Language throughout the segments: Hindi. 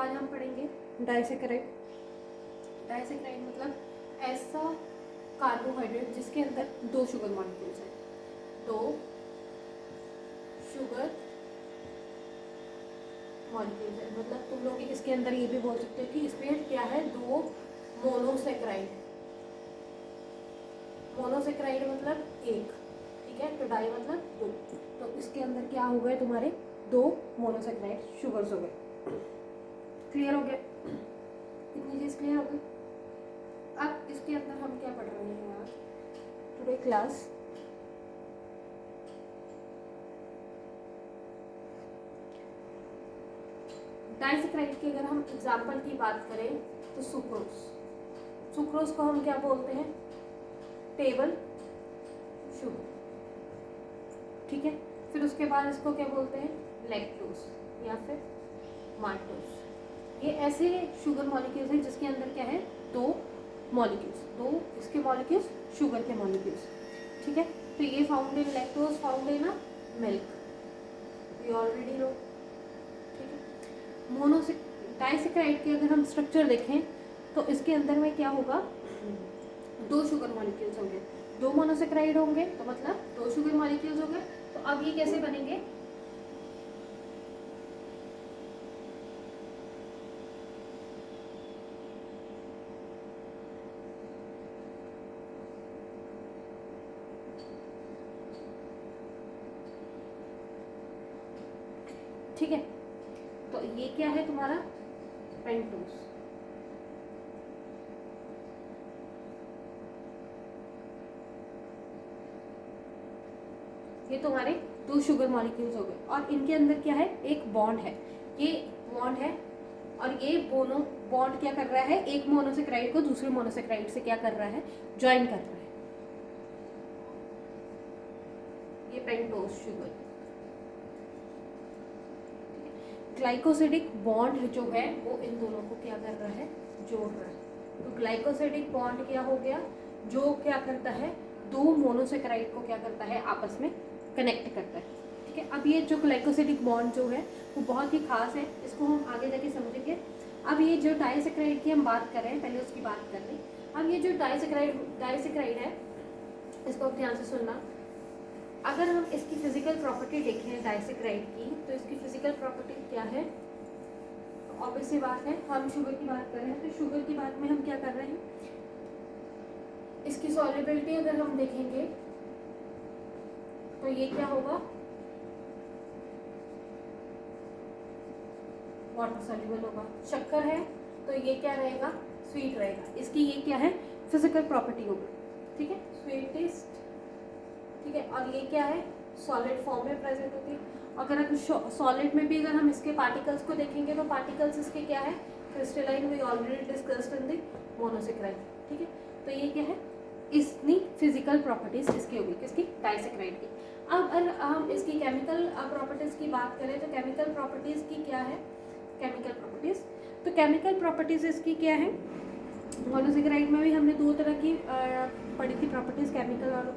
आज हम पढ़ेंगे डाइसेकेराइड। डाइसेकेराइड मतलब ऐसा कार्बोहाइड्रेट जिसके अंदर दो शुगर मॉलिक्यूल्स हैं, दो शुगर मॉलिक्यूल्स हैं। मतलब तुम लोग इसके अंदर ये भी बोल सकते हो कि इसमें क्या है, दो मोनोसेकेराइड। मोनोसेकेराइड मतलब एक, ठीक है। तो डाई मतलब दो, तो इसके अंदर क्या हो गए तुम्हारे, दो मोनोसेकेराइड शुगर्स हो गए। क्लियर हो गया? इतनी चीज क्लियर हो गई। अब इसके अंदर हम क्या पढ़ रहे हैं आज टुडे क्लास, डाइसेकेराइड की अगर हम एग्जाम्पल की बात करें तो सुक्रोज। सुक्रोज को हम क्या बोलते हैं, टेबल शुगर, ठीक है। फिर उसके बाद इसको क्या बोलते हैं, लैक्टोज या फिर माल्टोज। ये ऐसे शुगर मॉलिक्यूल्स हैं जिसके अंदर क्या है, दो मॉलिक्यूल्स, दो इसके मॉलिक्यूल्स शुगर के मॉलिक्यूल्स, ठीक है। तो ये found in lactose, found in milk, we already know, ठीक है। मोनोसे डाइसेकेराइड के अगर हम स्ट्रक्चर देखें तो इसके अंदर में क्या होगा, दो शुगर मॉलिक्यूल्स होंगे, दो मोनोसेकेराइड होंगे, तो मतलब दो शुगर मॉलिक्यूल्स होंगे। तो अब ये कैसे बनेंगे, ठीक है। तो ये क्या है तुम्हारा, पेंटोज। ये तुम्हारे दो शुगर मॉलिक्यूल्स हो गए और इनके अंदर क्या है, एक बॉन्ड है, ये बॉन्ड है। और ये दोनों बॉन्ड क्या कर रहा है, एक मोनोसेकेराइड को दूसरे मोनोसेकेराइड से क्या कर रहा है, ज्वाइन कर रहा है। ये पेंटोज शुगर। ग्लाइकोसिडिक बॉन्ड जो है वो इन दोनों को क्या कर रहा है, जोड़ रहा है। तो ग्लाइकोसिडिक बॉन्ड क्या हो गया, जो क्या करता है, दो मोनोसेकेराइड को क्या करता है, आपस में कनेक्ट करता है, ठीक है। अब ये जो ग्लाइकोसिडिक बॉन्ड जो है वो बहुत ही खास है, इसको हम आगे जाके समझेंगे। अब ये जो डाइसेकेराइड की हम बात कर रहे हैं, पहले उसकी बात कर रहे हैं। अब ये जो डाइसेकेराइड है, इसको ध्यान से सुनना। अगर हम इसकी फिजिकल प्रॉपर्टी देखें डाइसेकेराइड की, तो इसकी फिजिकल प्रॉपर्टी क्या है, ऑब्वियस सी बात है, हम शुगर की बात कर रहे हैं, तो शुगर की बात में हम क्या कर रहे हैं, इसकी सॉल्युबिलिटी अगर हम देखेंगे तो ये क्या होगा, वाटर सॉल्युबल होगा। शक्कर है तो ये क्या रहेगा, स्वीट रहेगा। इसकी ये क्या है, फिजिकल प्रॉपर्टी होगी, ठीक है, स्वीट टेस्ट, ठीक है। और ये क्या है, सॉलिड फॉर्म में प्रेजेंट होती है। अगर सॉलिड में भी अगर हम इसके पार्टिकल्स को देखेंगे तो पार्टिकल्स इसके क्या है, crystalline, we already discussed in the monosaccharide, ठीक है। तो ये क्या है, इतनी फिजिकल प्रॉपर्टीज इसकी होगी, किसकी, डाइसेकेराइड की। अब अगर हम इसकी केमिकल प्रॉपर्टीज की बात करें तो केमिकल प्रॉपर्टीज की क्या है, केमिकल प्रॉपर्टीज, तो केमिकल प्रॉपर्टीज इसकी क्या है, मोनोसेकेराइड में भी हमने दो तरह की पढ़ी थी प्रॉपर्टीज, केमिकल और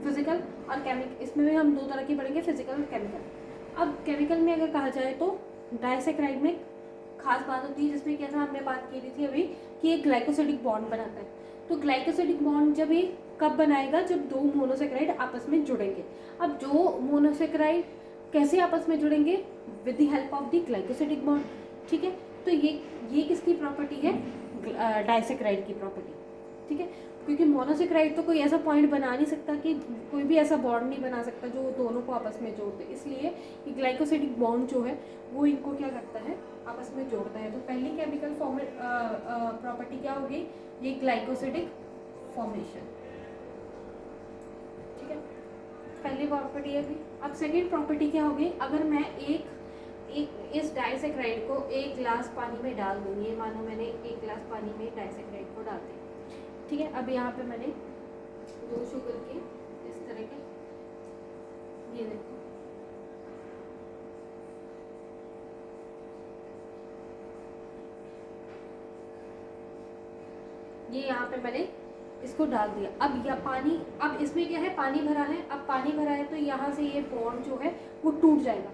फिजिकल, और इसमें भी हम दो तरह की पढ़ेंगे, फिजिकल और केमिकल। अब केमिकल में अगर कहा जाए तो डाइसेकेराइड में खास बात होती है, जिसमें क्या था, हमने बात की थी अभी कि एक ग्लाइकोसिडिक बॉन्ड बनाता है। तो ग्लाइकोसिडिक बॉन्ड जब ये कब बनाएगा, जब दो मोनोसेकेराइड आपस में जुड़ेंगे। अब जो मोनोसेकेराइड कैसे आपस में जुड़ेंगे, with the help of the glycosidic bond, ठीक है। तो ये किसकी प्रॉपर्टी है, डाइसेकेराइड की प्रॉपर्टी, ठीक है। क्योंकि मोनोसेकेराइड तो कोई ऐसा पॉइंट बना नहीं सकता, कि कोई भी ऐसा बॉन्ड नहीं बना सकता जो दोनों को आपस में जोड़ दे, इसलिए ये ग्लाइकोसिडिक बॉन्ड जो है वो इनको क्या करता है, आपस में जोड़ता है। तो पहली केमिकल प्रॉपर्टी क्या होगी, ये ग्लाइकोसिडिक फॉर्मेशन, ठीक है, पहली प्रॉपर्टी है। अब सेकेंड प्रॉपर्टी क्या होगी, अगर मैं एक इस डाइसेकेराइड को एक गिलास पानी में डाल दूँ, ये मानो मैंने एक गिलास पानी में डाइसेकेराइड को डाल दिया, ठीक है। अब यहाँ पे मैंने दो शुगर के इस तरह के, ये देखो, ये यहाँ पे मैंने इसको डाल दिया। अब यह पानी, अब इसमें क्या है, पानी भरा है, अब पानी भरा है तो यहाँ से ये बॉन्ड जो है वो टूट जाएगा।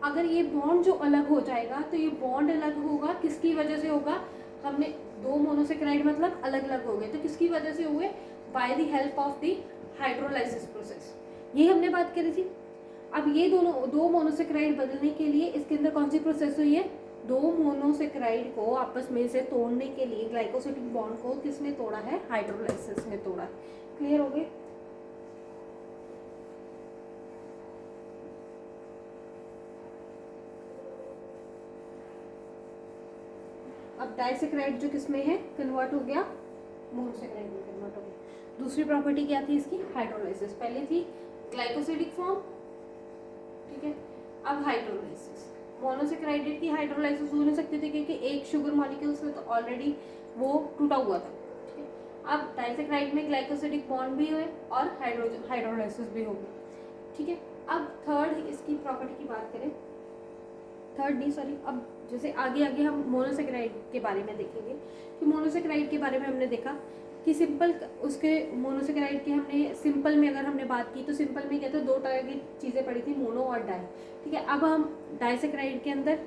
अगर ये बॉन्ड जो अलग हो जाएगा तो ये बॉन्ड अलग होगा, किसकी वजह से होगा, हमने दो मोनोसेक्राइड मतलब अलग अलग हो गए, तो किसकी वजह से हुए, by the help of the hydrolysis process, ये हमने बात करी थी। अब ये दोनों दो मोनोसेक्राइड बदलने के लिए इसके अंदर कौन सी प्रोसेस हुई है, दो मोनोसेक्राइड को आपस में से तोड़ने के लिए ग्लाइकोसिडिक बॉन्ड को किसने तोड़ा है, हाइड्रोलाइसिस ने तोड़ा। क्लियर हो गए। अब डाइसेक्राइड जो किसमें है, कन्वर्ट हो गया मोनोसेक्राइड में कन्वर्ट हो गया। दूसरी प्रॉपर्टी क्या थी इसकी, हाइड्रोलाइसिस। पहले थी ग्लाइकोसिडिक फॉर्म, ठीक है, अब हाइड्रोलाइसिस। मोनोसेक्राइड की हाइड्रोलाइसिस हो नहीं सकती थी क्योंकि एक शुगर मॉलिक्यूल से तो ऑलरेडी वो टूटा हुआ था, ठीक है। अब डाइसेक्राइड में ग्लाइकोसिडिक बॉन्ड भी हुए और हाइड्रोलाइसिस भी हो गई, ठीक है। अब थर्ड इसकी प्रॉपर्टी की बात करें, थर्ड नहीं सॉरी, अब जैसे आगे आगे हम मोनोसेक्राइड के बारे में देखेंगे कि मोनोसेक्राइड के बारे में हमने देखा कि सिंपल उसके मोनोसेक्राइड की हमने सिंपल में अगर हमने बात की तो सिंपल में क्या था, दो तरह की चीज़ें पड़ी थी, मोनो और डाई, ठीक है। अब हम डाइसेक्राइड के अंदर,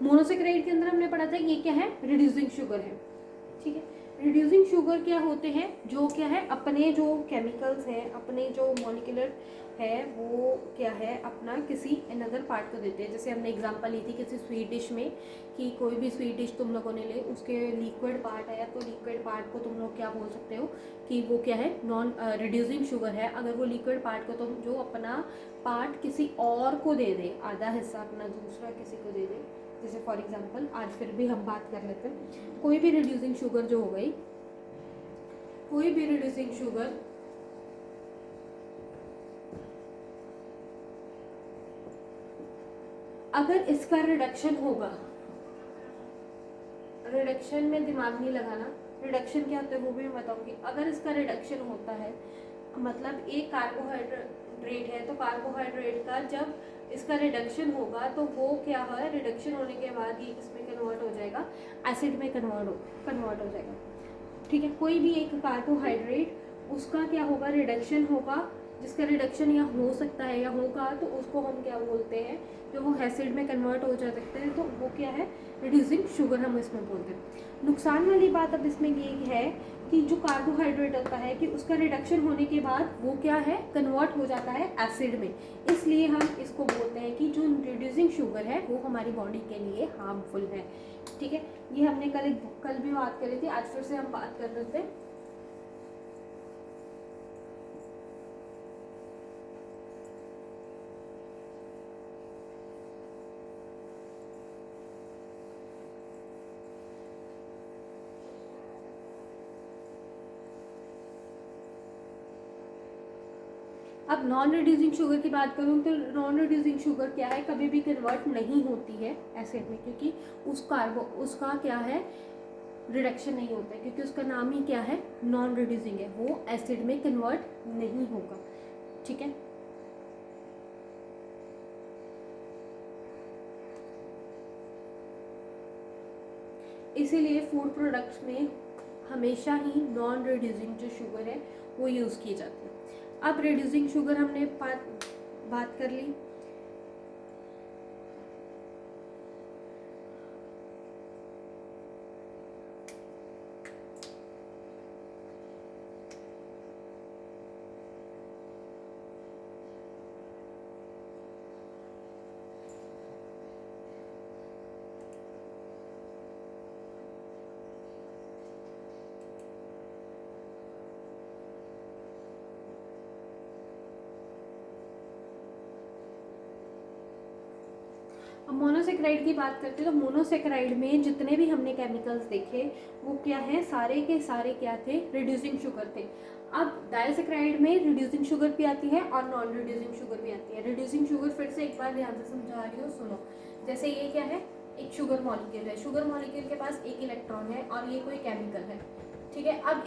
मोनोसेक्राइड के अंदर हमने पढ़ा था ये क्या है, रिड्यूसिंग शुगर है, ठीक है। रिड्यूसिंग शुगर क्या होते हैं, जो क्या है अपने जो केमिकल्स हैं, अपने जो मॉलिक्यूलर है वो क्या है अपना किसी अनदर पार्ट को देते हैं। जैसे हमने एग्जांपल ली थी किसी स्वीट डिश में कि कोई भी स्वीट डिश तुम लोगों ने ले, उसके लिक्विड पार्ट है तो लिक्विड पार्ट को तुम लोग क्या बोल सकते हो कि वो क्या है, नॉन रिड्यूसिंग शुगर है। अगर वो लिक्विड पार्ट को तुम जो अपना पार्ट किसी और को दे दे, आधा हिस्सा अपना दूसरा किसी को दे दे, जैसे फॉर एग्जांपल आज फिर भी हम बात कर लेते हैं, कोई भी रिड्यूसिंग शुगर जो हो गई, कोई भी रिड्यूसिंग शुगर अगर इसका रिडक्शन होगा, रिडक्शन में दिमाग नहीं लगाना, रिडक्शन क्या होता है वो भी मैं बताऊंगी। अगर इसका रिडक्शन होता है मतलब एक कार्बोहाइड्रेट है तो कार्बोहाइड्रेट का जब इसका रिडक्शन होगा तो वो क्या है, रिडक्शन होने के बाद ये किसमें कन्वर्ट हो जाएगा, एसिड में कन्वर्ट हो जाएगा, ठीक है। कोई भी एक कार्बोहाइड्रेट उसका क्या होगा, रिडक्शन होगा, जिसका रिडक्शन या हो सकता है या होगा तो उसको हम क्या बोलते हैं, जो वो एसिड में कन्वर्ट हो जा सकते हैं तो वो क्या है, रिड्यूसिंग शुगर हम इसमें बोलते हैं। नुकसान वाली बात अब इसमें ये है कि जो कार्बोहाइड्रेट होता है कि उसका रिडक्शन होने के बाद वो क्या है, कन्वर्ट हो जाता है एसिड में, इसलिए हम इसको बोलते हैं कि जो रिड्यूसिंग शुगर है वो हमारी बॉडी के लिए हार्मफुल है, ठीक है। ये हमने कल भी बात करी थी, आज फिर से हम बात कर रहे थे। अब नॉन रिड्यूसिंग शुगर की बात करूँ तो नॉन रिड्यूसिंग शुगर क्या है, कभी भी कन्वर्ट नहीं होती है एसिड में, क्योंकि उसका क्या है, रिडक्शन नहीं होता है, क्योंकि उसका नाम ही क्या है, नॉन रिड्यूसिंग है, वो एसिड में कन्वर्ट नहीं होगा, ठीक है। इसीलिए फूड प्रोडक्ट्स में हमेशा ही नॉन रिड्यूसिंग जो शुगर है वो यूज़ की जाती है। अब रिड्यूसिंग शुगर हमने बात कर ली। अब मोनोसेक्राइड की बात करते हैं तो मोनोसेक्राइड में जितने भी हमने केमिकल्स देखे वो क्या है, सारे के सारे क्या थे, रिड्यूसिंग शुगर थे। अब डाइसेक्राइड में रिड्यूसिंग शुगर भी आती है और नॉन रिड्यूसिंग शुगर भी आती है। रिड्यूसिंग शुगर फिर से एक बार ध्यान से समझा रही हूँ, सुनो। जैसे ये क्या है, एक शुगर मॉलिक्यूल है, शुगर मॉलिक्यूल के पास एक इलेक्ट्रॉन है और ये कोई केमिकल है, ठीक है। अब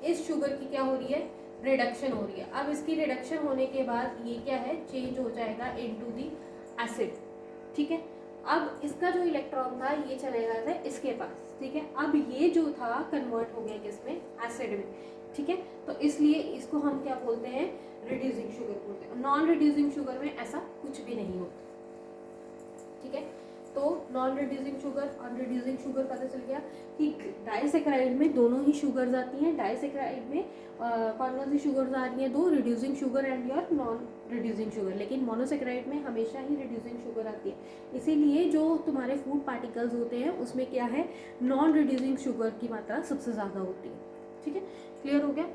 इस शुगर की क्या हो रही है, रिडक्शन हो रही है। अब इसकी रिडक्शन होने के बाद ये क्या है, चेंज हो जाएगा इनटू द एसिड, ठीक है। अब इसका जो इलेक्ट्रॉन था ये चलेगा था इसके पास, ठीक है। अब ये जो था कन्वर्ट हो गया किसमें, एसिड में, ठीक है। तो इसलिए इसको हम क्या बोलते हैं, रिड्यूसिंग शुगर बोलते हैं। नॉन रिड्यूसिंग शुगर में ऐसा कुछ भी नहीं होता, ठीक है। तो नॉन रिड्यूसिंग शुगर और रिड्यूसिंग शुगर पता चल गया कि डाइसैकेराइड में दोनों ही शुगर्स आती हैं। डाइसैकेराइड में कौन कौन सी शुगर्स आ रही हैं? दो, reducing sugar and your non reducing sugar. लेकिन मोनोसैकेराइड में हमेशा ही रिड्यूसिंग शुगर आती है। इसीलिए जो तुम्हारे फूड पार्टिकल्स होते हैं उसमें क्या है, नॉन रिड्यूसिंग शुगर की मात्रा सबसे ज़्यादा होती है। ठीक है, क्लियर हो गया?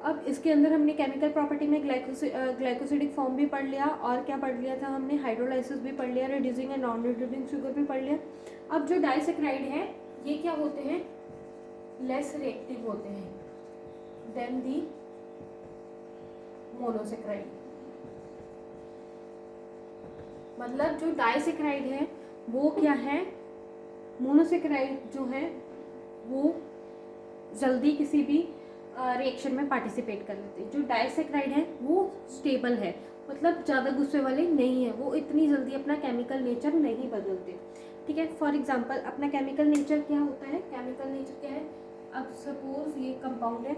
अब इसके अंदर हमने केमिकल प्रॉपर्टी में ग्लाइकोसिडिक फॉर्म भी पढ़ लिया, और क्या पढ़ लिया था हमने? हाइड्रोलाइसिस भी पढ़ लिया, reducing and non reducing sugar भी पढ़ लिया। अब जो डाइसैकेराइड है ये क्या होते हैं? लेस रिएक्टिव होते हैं देन दी मोनोसैकेराइड। मतलब जो डाइसैकेराइड है वो क्या है, मोनोसैकेराइड जो है वो जल्दी किसी भी रिएक्शन में पार्टिसिपेट कर लेते हैं। जो डाइसैकेराइड है वो स्टेबल है, मतलब ज़्यादा गुस्से वाले नहीं है, वो इतनी जल्दी अपना केमिकल नेचर नहीं बदलते। ठीक है, फॉर एग्जांपल अपना केमिकल नेचर क्या होता है? केमिकल नेचर क्या है? अब सपोज ये कंपाउंड है,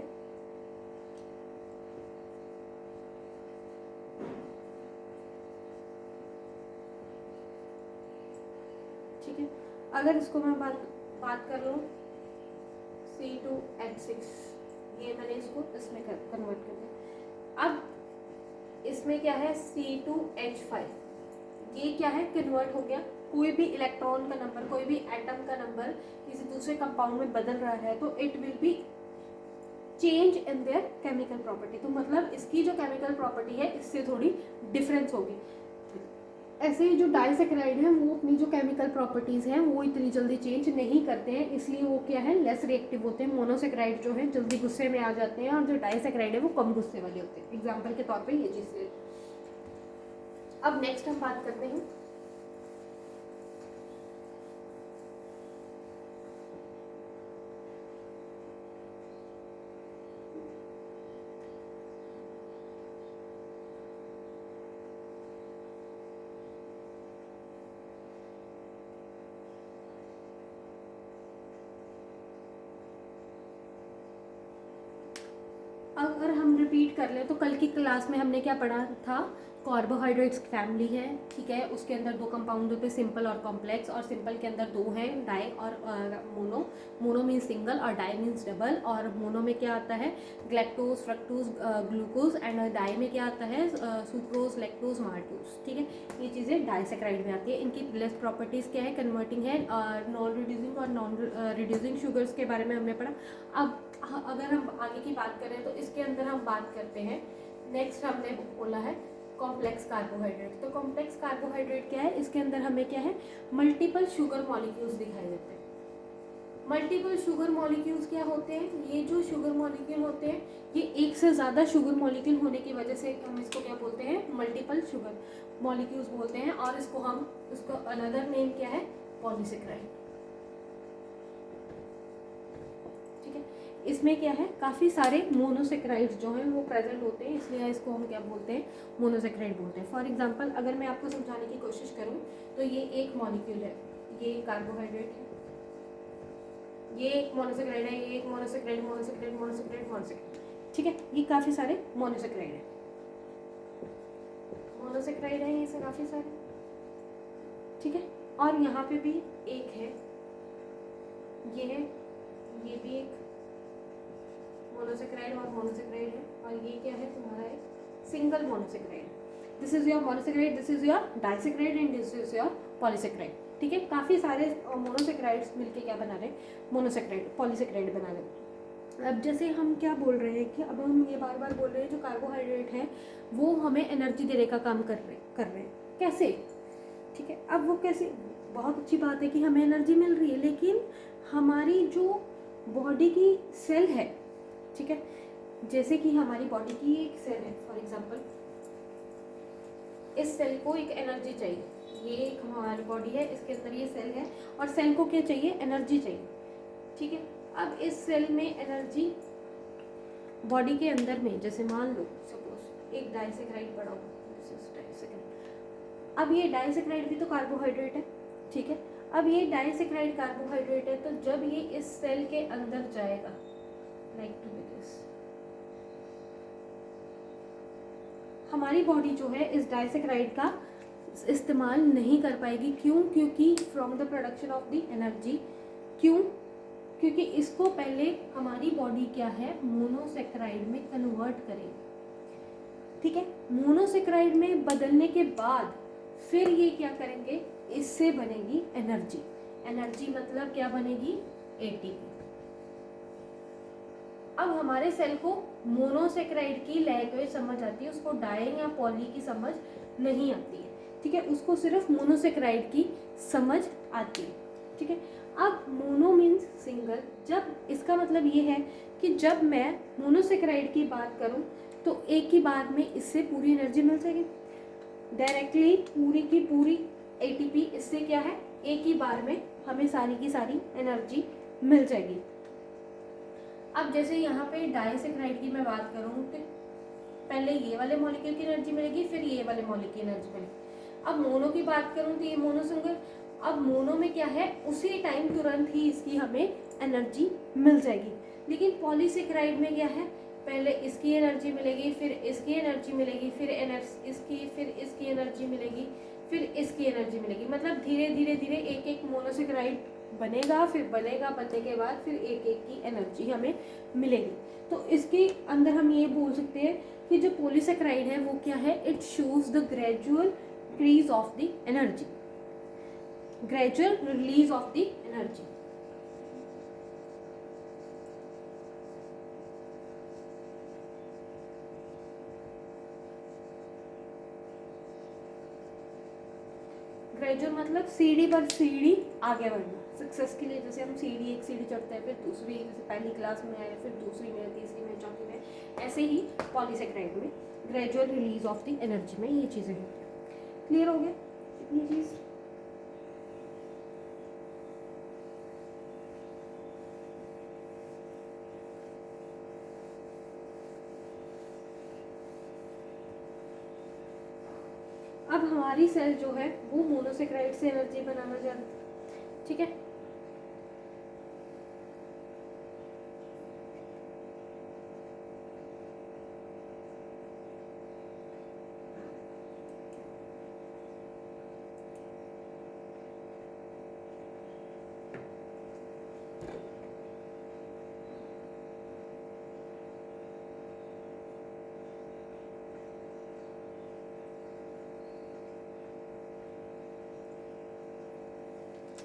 ठीक है, अगर इसको मैं बात कर लूँ C2H6, ये मैंने इसको इसमें कन्वर्ट कर दिया। अब इसमें क्या है? C2H5, ये क्या है? कन्वर्ट हो गया। कोई भी इलेक्ट्रॉन का नंबर, कोई भी एटम का नंबर किसी दूसरे कंपाउंड में बदल रहा है तो it will be change in their chemical property. तो मतलब इसकी जो केमिकल प्रॉपर्टी है इससे थोड़ी डिफरेंस होगी। ऐसे ही जो डाइसैकेराइड है वो अपनी जो केमिकल प्रॉपर्टीज़ हैं वो इतनी जल्दी चेंज नहीं करते हैं, इसलिए वो क्या है? लेस रिएक्टिव होते हैं। मोनोसैकेराइड जो है जल्दी गुस्से में आ जाते हैं और जो डाइसैकेराइड है वो कम गुस्से वाले होते हैं। एग्जाम्पल के तौर पे ये चीज़ है। अब नेक्स्ट हम बात करते हैं अगर हम रिपीट कर लें तो कल की क्लास में हमने क्या पढ़ा था? कार्बोहाइड्रेट्स फैमिली है, ठीक है, उसके अंदर दो कंपाउंड होते हैं, सिंपल और कॉम्प्लेक्स। और सिंपल के अंदर दो हैं, डाई और मोनो। मोनो मीन्स सिंगल और डाई मीन्स डबल। और मोनो में क्या आता है? Galactose, fructose, glucose. And di में क्या आता है? Sucrose, lactose, maltose. ठीक है, ये चीज़ें डाइसैकेराइड में आती है। इनकी लेस प्रॉपर्टीज़ क्या है? कन्वर्टिंग है। नॉन रिड्यूसिंग और नॉन रिड्यूसिंग शुगर्स के बारे में हमने पढ़ा। अब अगर हम आगे की बात करें तो इसके अंदर हम बात करते हैं, नेक्स्ट हमने बोला है कॉम्प्लेक्स कार्बोहाइड्रेट। तो कॉम्प्लेक्स कार्बोहाइड्रेट क्या है? इसके अंदर हमें क्या है? मल्टीपल शुगर मॉलिक्यूल्स दिखाई देते हैं। मल्टीपल शुगर मॉलिक्यूल्स क्या होते हैं? ये जो शुगर मॉलिक्यूल होते हैं ये एक से ज़्यादा शुगर मॉलिक्यूल होने की वजह से हम इसको क्या बोलते हैं? मल्टीपल शुगर मॉलिक्यूल्स बोलते हैं। और इसको अनदर नेम क्या है? पॉलीसैकेराइड। इसमें क्या है? काफ़ी सारे मोनोसैकेराइड्स जो हैं वो प्रेजेंट होते हैं, इसलिए इसको हम क्या बोलते हैं? मोनोसैकेराइड बोलते हैं। फॉर एग्जांपल अगर मैं आपको समझाने की कोशिश करूं तो ये एक मॉलिक्यूल है, ये कार्बोहाइड्रेट है, ये एक मोनोसैकेराइड है, ये एक मोनोसैकेराइड, मोनोसैकेराइड, मोनोसैकेराइड, मोनोसैकेराइड। ठीक है, ये काफ़ी सारे मोनोसैकेराइड है, मोनोसैकेराइड है, ये से काफ़ी सारे। ठीक है, और यहाँ पे भी एक है, ये है, ये भी एक मोनोसैकेराइड और मोनोसैकेराइड है। और ये क्या है? तुम्हारा एक single monosaccharide. This is your monosaccharide, this is your disaccharide and this is your polysaccharide. ठीक है, काफ़ी सारे मोनोसैकेराइड्स मिलके क्या बना रहे हैं? मोनोसैकेराइड, पॉलीसैकेराइड बना रहे हैं। अब जैसे हम क्या बोल रहे हैं कि अब हम ये बार बार बोल रहे हैं जो कार्बोहाइड्रेट है वो हमें एनर्जी देने का काम कर रहे हैं। कैसे? ठीक है, अब वो कैसे? बहुत अच्छी बात है कि हमें एनर्जी मिल रही है, लेकिन हमारी जो बॉडी की सेल है, ठीक है, जैसे कि हमारी बॉडी की एक सेल है, फॉर एग्जांपल इस सेल को एक एनर्जी चाहिए। ये एक हमारी बॉडी है, इसके अंदर ये सेल है और सेल को क्या चाहिए? एनर्जी चाहिए। ठीक है, अब इस सेल में एनर्जी बॉडी के अंदर में, जैसे मान लो सपोज एक डाइसेक्राइड पड़ा हुआ, अब ये डाइसेक्राइड भी तो कार्बोहाइड्रेट है, ठीक है। अब ये डाइसेक्राइड कार्बोहाइड्रेट है, तो जब ये इस सेल के अंदर जाएगा, लाइक टू बी दिस, हमारी बॉडी जो है इस डाइसेक्राइड का इस्तेमाल नहीं कर पाएगी। क्यों? क्योंकि from the production of the energy, क्यों? क्योंकि इसको पहले हमारी बॉडी क्या है, मोनोसेक्राइड में कन्वर्ट करेगी, ठीक है। मोनोसेक्राइड में बदलने के बाद फिर ये क्या करेंगे, इससे बनेगी एनर्जी। एनर्जी मतलब क्या बनेगी, एटीपी। अब हमारे सेल को मोनोसेक्राइड की लैंग्वेज समझ आती है, उसको डाई या पॉली की समझ नहीं आती है, ठीक है। उसको सिर्फ मोनोसेक्राइड की समझ आती है, ठीक है। अब मोनो मीन्स सिंगल, जब इसका मतलब ये है कि जब मैं मोनोसेक्राइड की बात करूं तो एक ही बार में इससे पूरी एनर्जी मिल जाएगी, डायरेक्टली पूरी की पूरी एटीपी इससे क्या है, एक ही बार में हमें सारी की सारी एनर्जी मिल जाएगी। अब जैसे यहाँ पे डाइसेक्राइड की मैं बात करूँ तो पहले ये वाले मॉलिक्यूल की एनर्जी मिलेगी, फिर ये वाले मॉलिक्यूल की एनर्जी मिलेगी। अब मोनो की बात करूँ तो ये मोनो सिंगल, अब मोनो में क्या है, उसी टाइम तुरंत ही इसकी हमें एनर्जी मिल जाएगी। लेकिन पॉलीसेक्राइड में क्या है, पहले इसकी एनर्जी मिलेगी, फिर इसकी एनर्जी मिलेगी, फिर इसकी एनर्जी मिलेगी, फिर इसकी एनर्जी मिलेगी। मतलब धीरे धीरे धीरे एक एक मोनोसेक्राइड बनेगा, फिर बनेगा, बनने के बाद फिर एक एक की एनर्जी हमें मिलेगी। तो इसके अंदर हम ये बोल सकते हैं कि जो पॉलीसेक्राइड है वो क्या है, it shows the gradual increase of the energy, gradual release of the energy. Gradual मतलब सीढ़ी पर सीढ़ी आगे बढ़ना। सक्सेस के लिए जैसे हम सीढ़ी, एक सीढ़ी चढ़ते हैं, फिर दूसरी, जैसे पहली क्लास में है, फिर दूसरी में, तीसरी में, चौथी में, ऐसे ही पॉलीसेक्राइड में gradual release of the energy में ये चीज़ें होती हैं। क्लियर हो गया ये चीज़? अब हमारी सेल जो है वो मोनोसेक्राइड से एनर्जी बनाना चाहती है, ठीक है।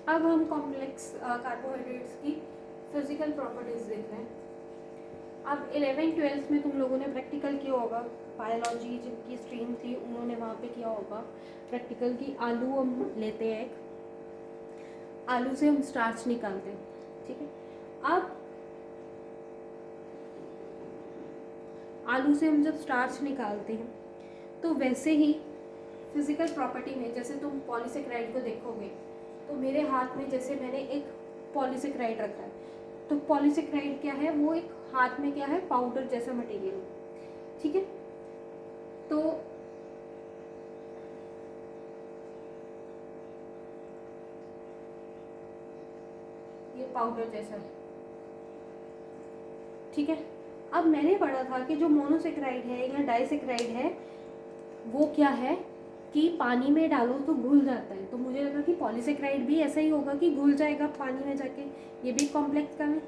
अब हम कॉम्प्लेक्स कार्बोहाइड्रेट्स की फिजिकल प्रॉपर्टीज देख रहे हैं। अब 11th-12th में तुम लोगों ने प्रैक्टिकल किया होगा, बायोलॉजी जिनकी स्ट्रीम थी उन्होंने वहाँ पे किया होगा प्रैक्टिकल की। आलू हम लेते हैं, एक आलू से हम स्टार्च निकालते हैं, ठीक है। अब आलू से हम जब स्टार्च निकालते हैं तो वैसे ही फिजिकल प्रॉपर्टी में जैसे तुम पॉलीसेक्राइड को देखोगे तो मेरे हाथ में जैसे मैंने एक पॉलीसेक्राइड रखा है, तो पॉलीसेक्राइड क्या है, वो एक हाथ में क्या है, पाउडर जैसा मटेरियल, ठीक है। तो ये पाउडर जैसा है, ठीक है। अब मैंने पढ़ा था कि जो मोनोसेक्राइड है या डाइसेक्राइड है वो क्या है कि पानी में डालो तो घुल जाता है। तो मुझे लगा कि पॉलीसेक्राइड भी ऐसा ही होगा कि घुल जाएगा पानी में जाके, ये भी कॉम्प्लेक्स का है,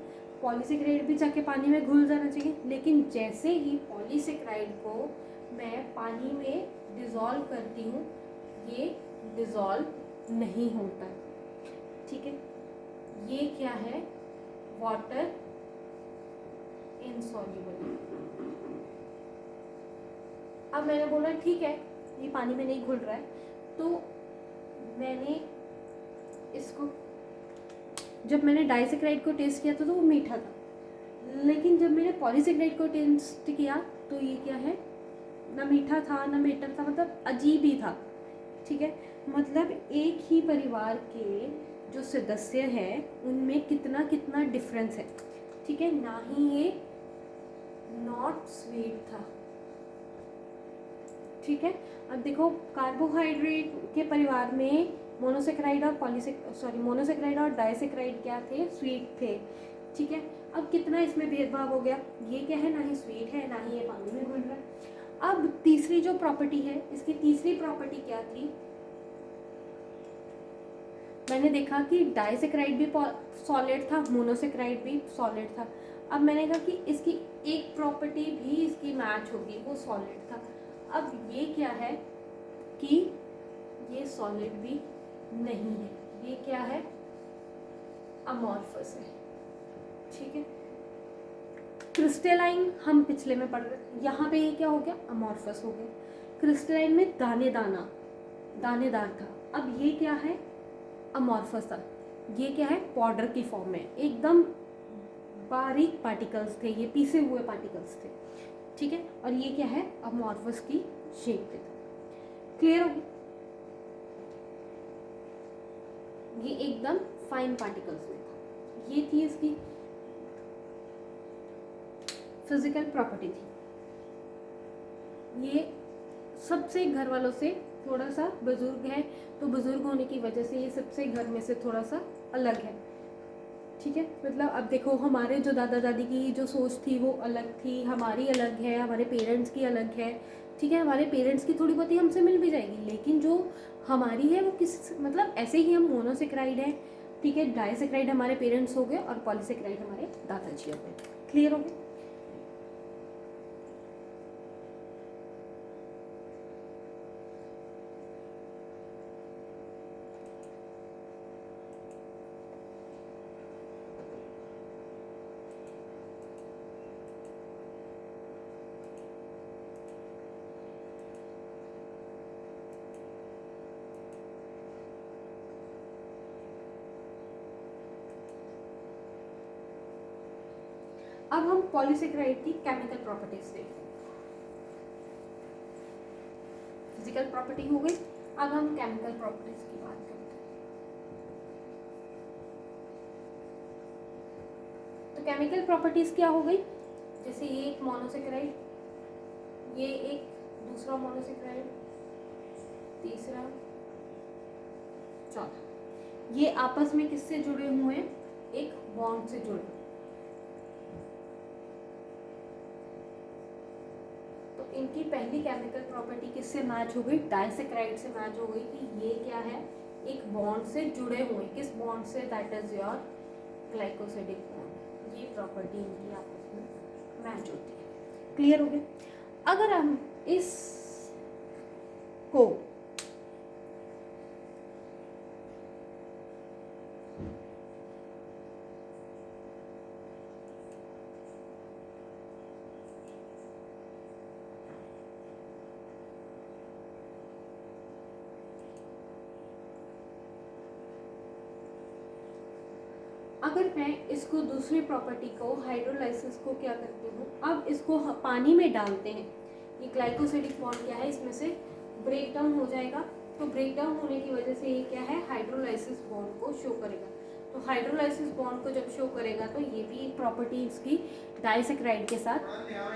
पॉलीसेक्राइड भी जाके पानी में घुल जाना चाहिए। लेकिन जैसे ही पॉलीसेक्राइड को मैं पानी में डिज़ोल्व करती हूँ ये डिज़ोल्व नहीं होता, ठीक है। ये क्या है, वाटर इनसॉल्युबल। अब मैंने बोला ठीक है ये पानी में नहीं घुल रहा है, तो मैंने इसको, जब मैंने डाइसेक्राइड को टेस्ट किया था तो वो मीठा था, लेकिन जब मैंने पॉलीसेक्राइड को टेस्ट किया तो ये क्या है, ना मीठा था ना मीठा था, मतलब अजीब ही था, ठीक है। मतलब एक ही परिवार के जो सदस्य हैं उनमें कितना कितना डिफरेंस है। ठीक है, ना ही ये नॉट स्वीट था। ठीक है, अब देखो कार्बोहाइड्रेट के परिवार में मोनोसेक्राइड और मोनोसेक्राइड और डाइसेक्राइड क्या थे, स्वीट थे। ठीक है, अब कितना इसमें भेदभाव हो गया, ये क्या है, ना ही स्वीट है ना ही ये पानी में घुल रहा है। अब तीसरी जो प्रॉपर्टी है, इसकी तीसरी प्रॉपर्टी क्या थी, मैंने देखा कि डाइसेक्राइड भी सॉलिड था, मोनोसेक्राइड भी सॉलिड था। अब मैंने कहा कि इसकी एक प्रॉपर्टी भी इसकी मैच होगी, वो सॉलिड था। अब ये क्या है कि ये सॉलिड भी नहीं है, ये क्या है, अमॉर्फस है। ठीक है, क्रिस्टलाइन हम पिछले में पढ़ रहे, यहाँ पे ये क्या हो गया, अमॉर्फस हो गया। क्रिस्टलाइन में दानेदार था, अब ये क्या है, अमॉर्फस था। ये क्या है, पाउडर की फॉर्म में, एकदम बारीक पार्टिकल्स थे, ये पीसे हुए पार्टिकल्स थे। ठीक है, और ये क्या है, अमॉर्फस की शेप पे था। क्लियर हो, ये एकदम फाइन पार्टिकल्स में था। ये थी इसकी फिजिकल प्रॉपर्टी थी। ये सबसे घर वालों से थोड़ा सा बुजुर्ग है, तो बुजुर्ग होने की वजह से ये सबसे घर में से थोड़ा सा अलग है। ठीक है, मतलब अब देखो हमारे जो दादा दादी की जो सोच थी वो अलग थी, हमारी अलग है, हमारे पेरेंट्स की अलग है। ठीक है, हमारे पेरेंट्स की थोड़ी बहुत ही हमसे मिल भी जाएगी, लेकिन जो हमारी है वो किस, मतलब ऐसे ही हम मोनोसेक्राइड है। ठीक है, डाइसेक्राइड हमारे पेरेंट्स हो गए और पॉलीसेक्राइड हमारे दादाजी हो गए। क्लियर हो गए। अब हम पॉलीसेक्राइड की केमिकल प्रॉपर्टीज देखते हैं। फिजिकल प्रॉपर्टी हो गई, अब हम केमिकल प्रॉपर्टीज की बात करते हैं। तो केमिकल प्रॉपर्टीज क्या हो गई, जैसे ये एक मोनोसेक्राइड, ये एक दूसरा मोनोसेक्राइड, तीसरा, चौथा, ये आपस में किससे जुड़े हुए हैं, एक बॉन्ड से जुड़े। इनकी पहली केमिकल प्रॉपर्टी किससे मैच हो गई, डाइसेक्राइड से मैच हो गई कि ये क्या है, एक बॉन्ड से जुड़े हुए। किस बॉन्ड से, that is your glycosidic bond. ये प्रॉपर्टी इनकी आपस में मैच होती है। क्लियर हो गया। अगर हम इस को अगर मैं इसको दूसरी प्रॉपर्टी को, हाइड्रोलाइसिस को क्या करती हूँ, अब इसको पानी में डालते हैं, ये ग्लाइकोसिडिक बॉन्ड क्या है, इसमें से ब्रेक डाउन हो जाएगा। तो ब्रेक डाउन होने की वजह से ये क्या है, हाइड्रोलाइसिस बॉन्ड को शो करेगा। तो हाइड्रोलाइसिस बॉन्ड को जब शो करेगा तो ये भी एक प्रॉपर्टी इसकी डाइसेक्राइड के साथ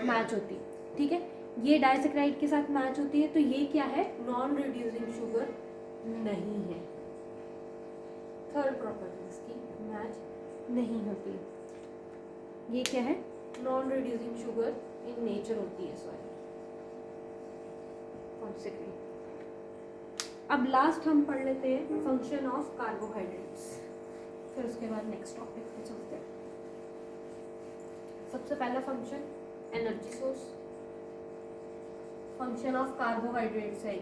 मैच होती है। ठीक है, ये डाइसेक्राइड के साथ मैच होती है, तो ये क्या है, नॉन रिड्यूसिंग शुगर नहीं है। थर्ड प्रॉपर्टी इसकी मैच नहीं होती, ये क्या है, non reducing sugar in nature होती है। सॉरी, अब लास्ट हम पढ़ लेते हैं फंक्शन ऑफ कार्बोहाइड्रेट्स, फिर उसके बाद नेक्स्ट टॉपिक पे चलते हैं। सबसे पहला function energy source, function of carbohydrates है।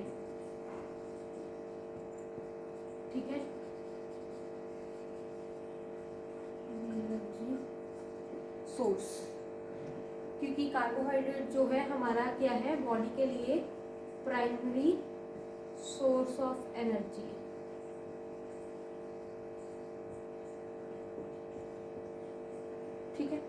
ठीक है, एनर्जी सोर्स, क्योंकि कार्बोहाइड्रेट जो है हमारा क्या है, बॉडी के लिए प्राइमरी सोर्स ऑफ एनर्जी। ठीक है,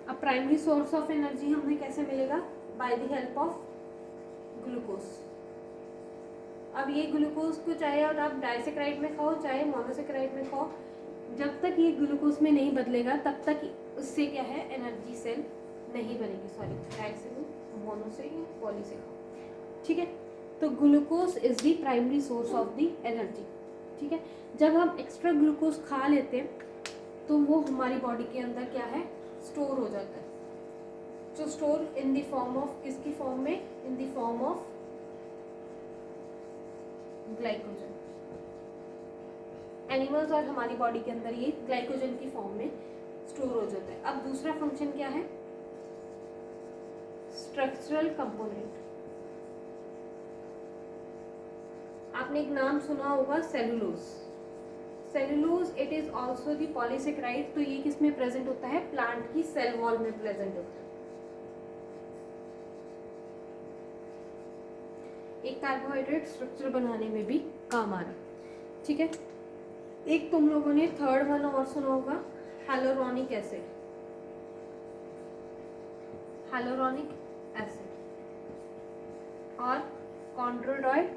अब प्राइमरी सोर्स ऑफ एनर्जी हमें कैसे मिलेगा, by the help of glucose. अब ये ग्लूकोज को चाहे और आप डाइसेक्राइड में खाओ चाहे मोनोसेक्राइड में खाओ, जब तक ये ग्लूकोज में नहीं बदलेगा तब तक उससे क्या है एनर्जी सेल नहीं बनेगी। सॉरी, डाइ से मोनो से पॉली से खाओ, ठीक है। तो glucose is the primary source of the energy, ठीक है। जब हम एक्स्ट्रा ग्लूकोज खा लेते हैं तो वो हमारी बॉडी के अंदर क्या है स्टोर हो जाता है। जो store in the form of, किसकी फॉर्म में, in the form of glycogen. Animals और हमारी बॉडी के अंदर ये ग्लाइकोजन की फॉर्म में स्टोर हो जाता है। अब दूसरा फंक्शन क्या है, स्ट्रक्चरल कंपोनेंट। आपने एक नाम सुना होगा cellulose. Cellulose it is also the polysaccharide. तो ये किस में प्रेजेंट होता है, प्लांट की सेल वॉल में प्रेजेंट होता है। एक कार्बोहाइड्रेट स्ट्रक्चर बनाने में भी काम आ रहा है, ठीक है। एक तुम लोगों ने थर्ड वन और सुना होगा, हाइलोरोनिक एसिड। हाइलोरोनिक एसिड और कॉन्ड्रोडॉइड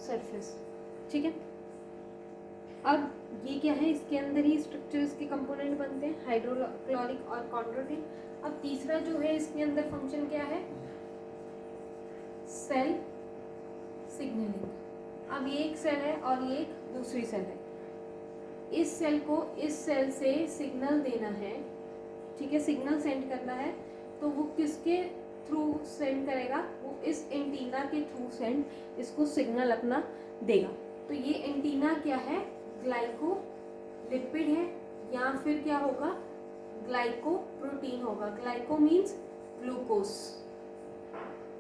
सरफेस, ठीक है। अब ये क्या है, इसके अंदर ही स्ट्रक्चर्स के कंपोनेंट बनते हैं, हाइड्रोक्लोरिक और कॉन्ड्रोटिन। अब तीसरा जो है इसके अंदर फंक्शन क्या है, सेल सिग्नलिंग। अब ये एक सेल है और ये एक दूसरी सेल है। इस सेल को इस सेल से सिग्नल देना है, ठीक है, सिग्नल सेंड करना है। तो वो किसके थ्रू सेंड करेगा, वो इस एंटीना के थ्रू सेंड इसको सिग्नल अपना देगा। तो ये एंटीना क्या है, ग्लाइकोलिपिड है या फिर क्या होगा, ग्लाइकोप्रोटीन होगा। ग्लाइको मीन्स ग्लूकोज,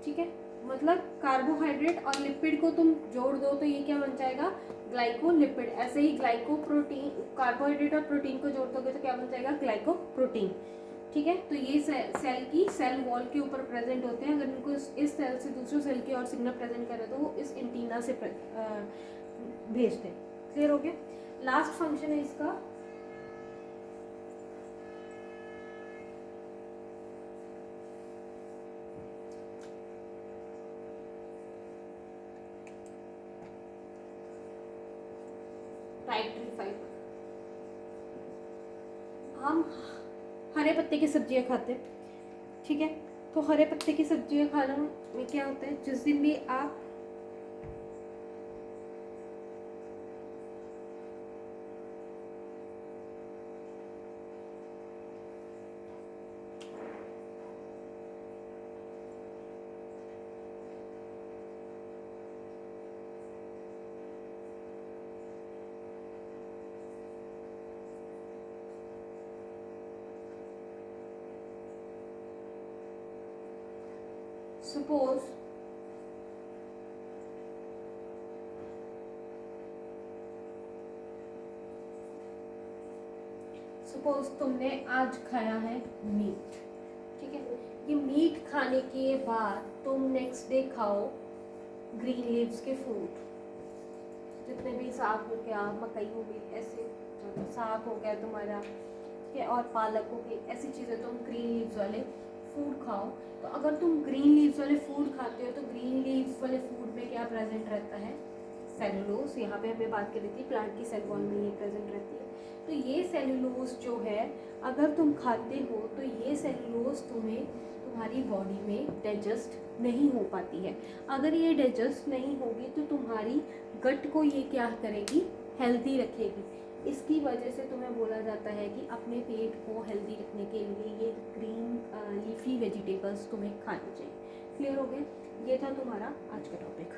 ठीक है। मतलब कार्बोहाइड्रेट और लिपिड को तुम जोड़ दो तो ये क्या बन जाएगा, ग्लाइकोलिपिड। ऐसे ही ग्लाइकोप्रोटीन, कार्बोहाइड्रेट और प्रोटीन को जोड़ दोगे तो क्या बन जाएगा, ग्लाइकोप्रोटीन, ठीक है। तो ये सेल की सेल वॉल के ऊपर प्रेजेंट होते हैं। अगर इनको इस सेल से दूसरे सेल की और सिग्नल प्रेजेंट करें तो वो इस एंटीना से भेजते हैं। क्लियर हो गया। लास्ट फंक्शन है इसका डाइटरी फाइबर। हम हरे पत्ते की सब्जियां खाते हैं, ठीक है। तो हरे पत्ते की सब्जियां खाने में क्या होता है, जिस दिन भी आप suppose तुमने आज खाया है मीट, ठीक है। ये मीट खाने के बाद तुम नेक्स्ट डे खाओ ग्रीन लीव्स के फ्रूट, जितने भी साग हो गया, मकई हो गई, ऐसे साग हो गया तुम्हारा, ठीक है, और पालक हो गई, ऐसी चीज़ें तुम ग्रीन लीव्स वाले फूड खाओ। तो अगर तुम ग्रीन लीव्स वाले फूड खाते हो तो ग्रीन लीव्स वाले फूड में क्या प्रेजेंट रहता है, सेलुलोज। यहाँ पे हमें बात करी थी प्लांट की सेल वॉल में ये प्रेजेंट रहती है। तो ये सेलुलोज जो है अगर तुम खाते हो तो ये सेलुलोज तुम्हारी बॉडी में डाइजेस्ट नहीं हो पाती है। अगर ये डाइजेस्ट नहीं होगी तो तुम्हारी गट को ये क्या करेगी, हेल्दी रखेगी। इसकी वजह से तुम्हें बोला जाता है कि अपने पेट को हेल्दी रखने के लिए ये ग्रीन लीफी वेजिटेबल्स तुम्हें खानी चाहिए। क्लियर हो गया। ये था तुम्हारा आज का टॉपिक।